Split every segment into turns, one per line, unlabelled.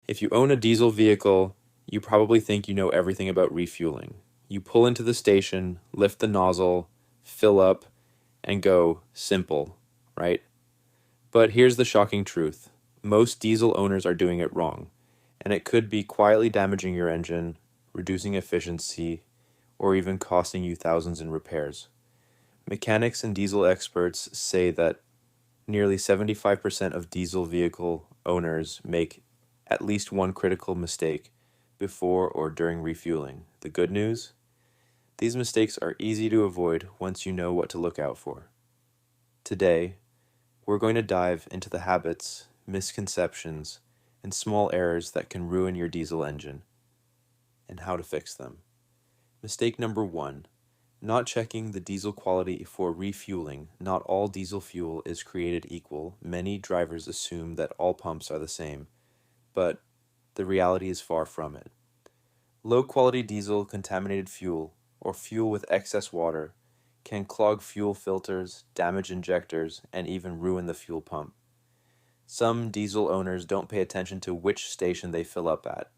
If you own a diesel vehicle, you probably think you know everything about refueling. You pull into the station, lift the nozzle, fill up, and go simple, right? But here's the shocking truth. Most diesel owners are doing it wrong, and it could be quietly damaging your engine, reducing efficiency, or even costing you thousands in repairs. Mechanics and diesel experts say that nearly 75% of diesel vehicle owners make at least one critical mistake before or during refueling. The good news? These mistakes are easy to avoid once you know what to look out for. Today, we're going to dive into the habits, misconceptions, and small errors that can ruin your diesel engine and how to fix them. Mistake number 1. Not checking the diesel quality for refueling. Not all diesel fuel is created equal. Many drivers assume that all pumps are the same, but the reality is far from it. Low-quality diesel contaminated fuel, or fuel with excess water, can clog fuel filters, damage injectors, and even ruin the fuel pump. Some diesel owners don't pay attention to which station they fill up at,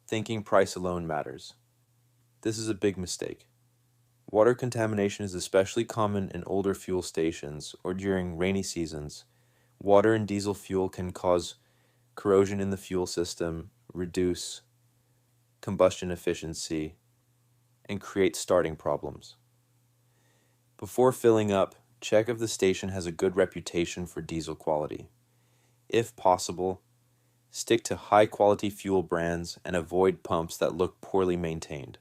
thinking price alone matters. This is a big mistake. Water contamination is especially common in older fuel stations or during rainy seasons. Water in diesel fuel can cause corrosion in the fuel system, reduce combustion efficiency, and create starting problems. Before filling up, check if the station has a good reputation for diesel quality. If possible, stick to high-quality fuel brands and avoid pumps that look poorly maintained.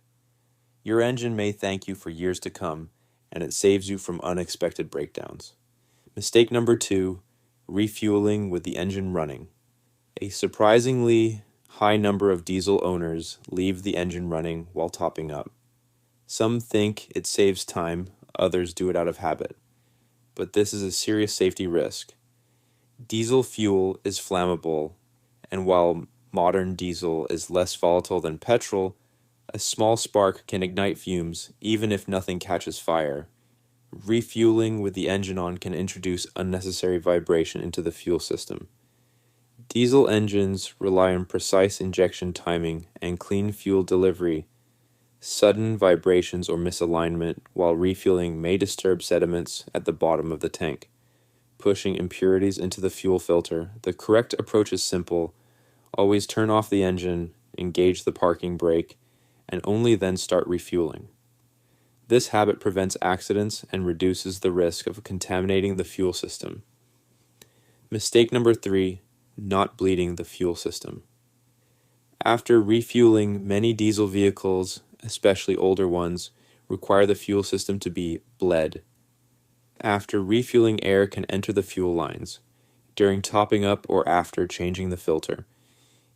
Your engine may thank you for years to come, and it saves you from unexpected breakdowns. Mistake number 2, refueling with the engine running. A surprisingly high number of diesel owners leave the engine running while topping up. Some think it saves time, others do it out of habit. But this is a serious safety risk. Diesel fuel is flammable, and while modern diesel is less volatile than petrol, a small spark can ignite fumes even if nothing catches fire. Refueling with the engine on can introduce unnecessary vibration into the fuel system. Diesel engines rely on precise injection timing and clean fuel delivery. Sudden vibrations or misalignment while refueling may disturb sediments at the bottom of the tank, pushing impurities into the fuel filter. The correct approach is simple. Always turn off the engine, engage the parking brake, and only then start refueling. This habit prevents accidents and reduces the risk of contaminating the fuel system. Mistake number 3, not bleeding the fuel system. After refueling, many diesel vehicles, especially older ones, require the fuel system to be bled. After refueling, air can enter the fuel lines, during topping up or after changing the filter.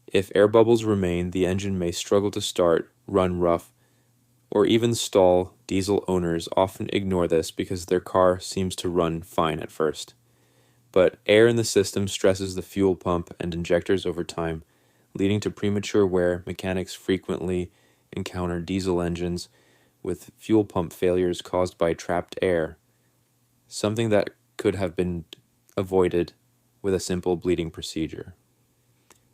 If air bubbles remain, the engine may struggle to start, run rough, or even stall. Diesel owners often ignore this because their car seems to run fine at first. But air in the system stresses the fuel pump and injectors over time, leading to premature wear. Mechanics frequently encounter diesel engines with fuel pump failures caused by trapped air, something that could have been avoided with a simple bleeding procedure.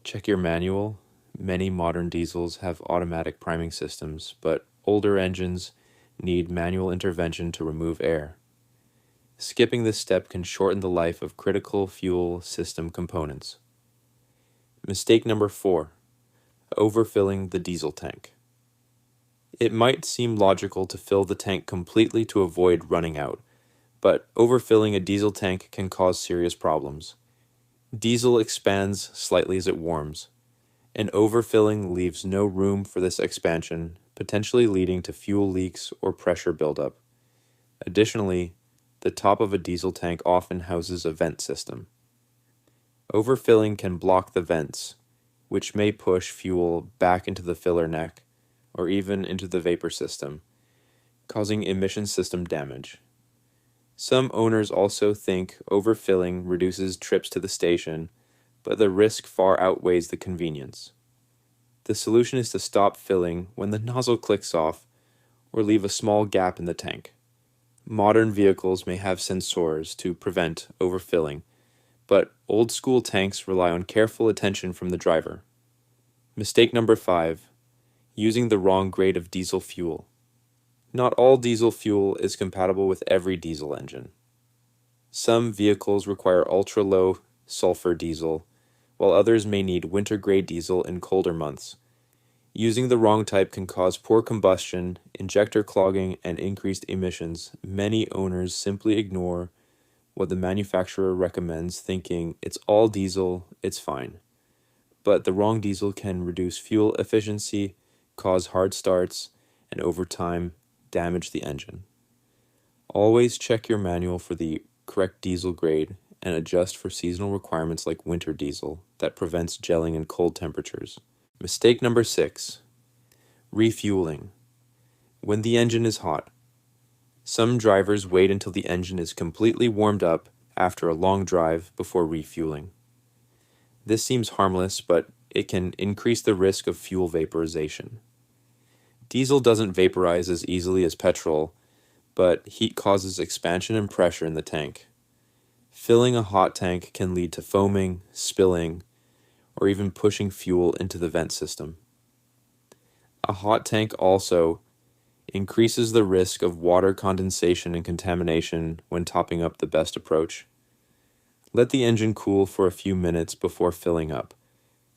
Check your manual. Many modern diesels have automatic priming systems, but older engines need manual intervention to remove air. Skipping this step can shorten the life of critical fuel system components. Mistake number 4, overfilling the diesel tank. It might seem logical to fill the tank completely to avoid running out, but overfilling a diesel tank can cause serious problems. Diesel expands slightly as it warms, and overfilling leaves no room for this expansion, potentially leading to fuel leaks or pressure buildup. Additionally, the top of a diesel tank often houses a vent system. Overfilling can block the vents, which may push fuel back into the filler neck or even into the vapor system, causing emission system damage. Some owners also think overfilling reduces trips to the station, but the risk far outweighs the convenience. The solution is to stop filling when the nozzle clicks off or leave a small gap in the tank. Modern vehicles may have sensors to prevent overfilling, but old-school tanks rely on careful attention from the driver. Mistake number 5. Using the wrong grade of diesel fuel. Not all diesel fuel is compatible with every diesel engine. Some vehicles require ultra-low sulfur diesel, while others may need winter-grade diesel in colder months. Using the wrong type can cause poor combustion, injector clogging, and increased emissions. Many owners simply ignore what the manufacturer recommends, thinking it's all diesel, it's fine. But the wrong diesel can reduce fuel efficiency, cause hard starts, and over time, damage the engine. Always check your manual for the correct diesel grade and adjust for seasonal requirements like winter diesel that prevents gelling in cold temperatures. Mistake number 6. Refueling. When the engine is hot. Some drivers wait until the engine is completely warmed up after a long drive before refueling. This seems harmless, but it can increase the risk of fuel vaporization. Diesel doesn't vaporize as easily as petrol, but heat causes expansion and pressure in the tank. Filling a hot tank can lead to foaming, spilling, or even pushing fuel into the vent system. A hot tank also increases the risk of water condensation and contamination when topping up. The best approach. Let the engine cool for a few minutes before filling up,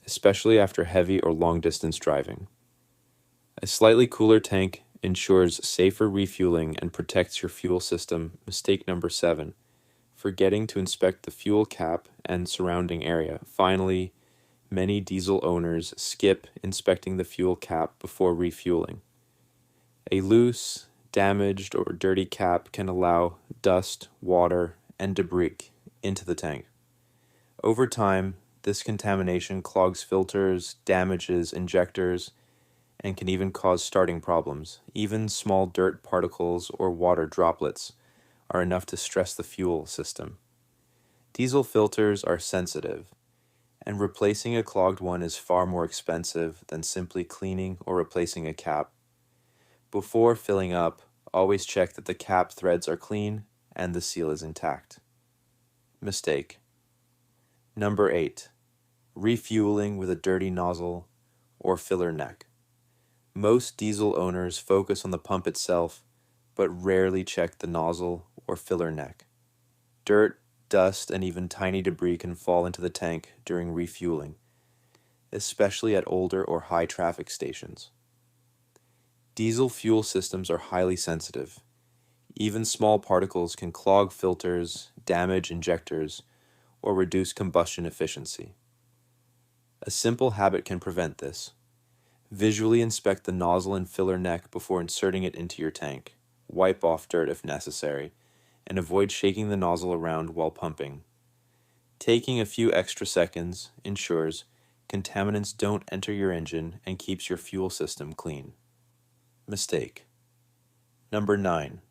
especially after heavy or long-distance driving. A slightly cooler tank ensures safer refueling and protects your fuel system. Mistake number 7. Forgetting to inspect the fuel cap and surrounding area. Finally, many diesel owners skip inspecting the fuel cap before refueling. A loose, damaged, or dirty cap can allow dust, water, and debris into the tank. Over time, this contamination clogs filters, damages injectors, and can even cause starting problems. Even small dirt particles or water droplets are enough to stress the fuel system. Diesel filters are sensitive, and replacing a clogged one is far more expensive than simply cleaning or replacing a cap. Before filling up, always check that the cap threads are clean and the seal is intact. Mistake. Number 8. Refueling with a dirty nozzle or filler neck. Most diesel owners focus on the pump itself, but rarely check the nozzle or filler neck. Dirt, dust, and even tiny debris can fall into the tank during refueling, especially at older or high traffic stations. Diesel fuel systems are highly sensitive. Even small particles can clog filters, damage injectors, or reduce combustion efficiency. A simple habit can prevent this. Visually inspect the nozzle and filler neck before inserting it into your tank. Wipe off dirt if necessary, and avoid shaking the nozzle around while pumping. Taking a few extra seconds ensures contaminants don't enter your engine and keeps your fuel system clean. Mistake. Number 9.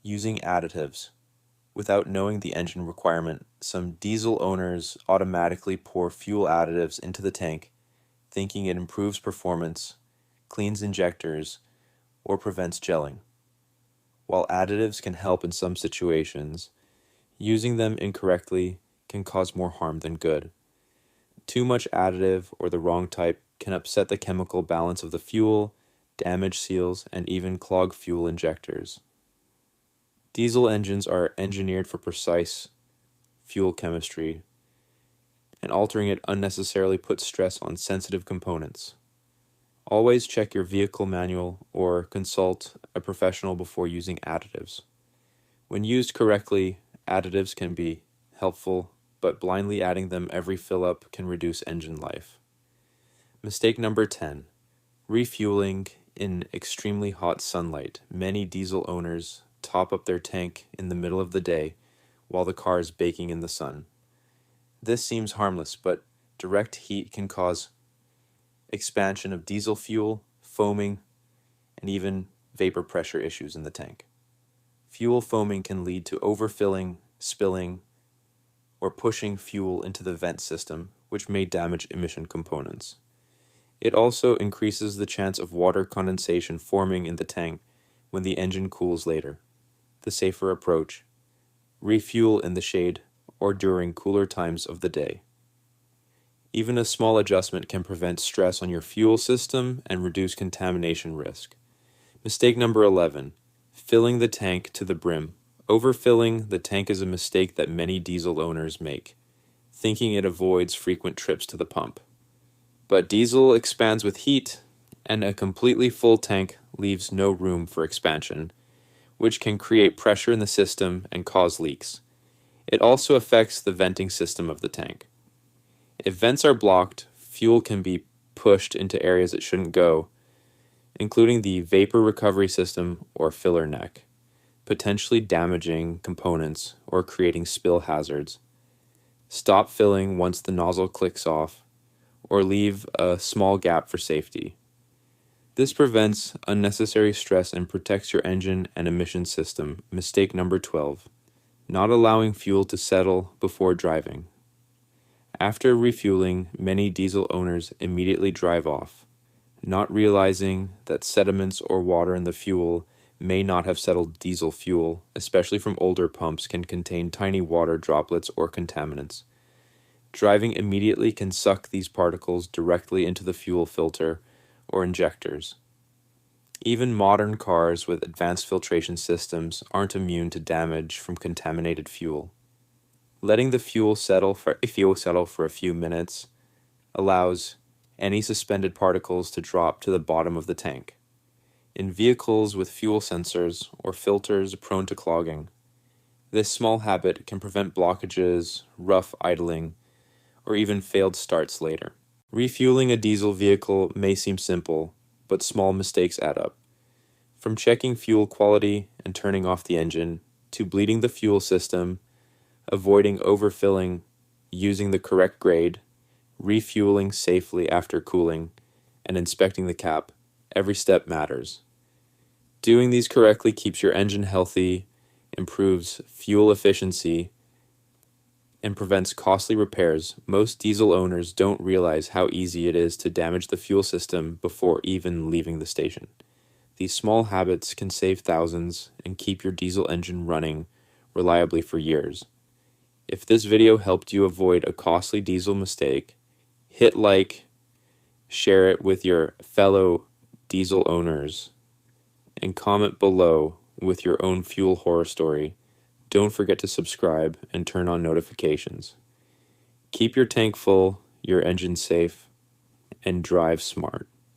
Using additives. Without knowing the engine requirement, some diesel owners automatically pour fuel additives into the tank, thinking it improves performance, cleans injectors, or prevents gelling. While additives can help in some situations, using them incorrectly can cause more harm than good. Too much additive or the wrong type can upset the chemical balance of the fuel, damage seals, and even clog fuel injectors. Diesel engines are engineered for precise fuel chemistry, and altering it unnecessarily puts stress on sensitive components. Always check your vehicle manual or consult a professional before using additives. When used correctly, additives can be helpful, but blindly adding them every fill-up can reduce engine life. Mistake number 10. Refueling in extremely hot sunlight. Many diesel owners top up their tank in the middle of the day while the car is baking in the sun. This seems harmless, but direct heat can cause expansion of diesel fuel, foaming, and even vapor pressure issues in the tank. Fuel foaming can lead to overfilling, spilling, or pushing fuel into the vent system, which may damage emission components. It also increases the chance of water condensation forming in the tank when the engine cools later. The safer approach: refuel in the shade or during cooler times of the day. Even a small adjustment can prevent stress on your fuel system and reduce contamination risk. Mistake number 11, filling the tank to the brim. Overfilling the tank is a mistake that many diesel owners make, thinking it avoids frequent trips to the pump. But diesel expands with heat, and a completely full tank leaves no room for expansion, which can create pressure in the system and cause leaks. It also affects the venting system of the tank. If vents are blocked, fuel can be pushed into areas it shouldn't go, including the vapor recovery system or filler neck, potentially damaging components or creating spill hazards. Stop filling once the nozzle clicks off, or leave a small gap for safety. This prevents unnecessary stress and protects your engine and emission system. Mistake number 12, not allowing fuel to settle before driving. After refueling, many diesel owners immediately drive off, not realizing that sediments or water in the fuel may not have settled. Diesel fuel, especially from older pumps, can contain tiny water droplets or contaminants. Driving immediately can suck these particles directly into the fuel filter or injectors. Even modern cars with advanced filtration systems aren't immune to damage from contaminated fuel. Letting the fuel settle for a few minutes allows any suspended particles to drop to the bottom of the tank. In vehicles with fuel sensors or filters prone to clogging, this small habit can prevent blockages, rough idling, or even failed starts later. Refueling a diesel vehicle may seem simple, but small mistakes add up. From checking fuel quality and turning off the engine, to bleeding the fuel system, avoiding overfilling, using the correct grade, refueling safely after cooling, and inspecting the cap, every step matters. Doing these correctly keeps your engine healthy, improves fuel efficiency, and prevents costly repairs. Most diesel owners don't realize how easy it is to damage the fuel system before even leaving the station. These small habits can save thousands and keep your diesel engine running reliably for years. If this video helped you avoid a costly diesel mistake, hit like, share it with your fellow diesel owners, and comment below with your own fuel horror story. Don't forget to subscribe and turn on notifications. Keep your tank full, your engine safe, and drive smart.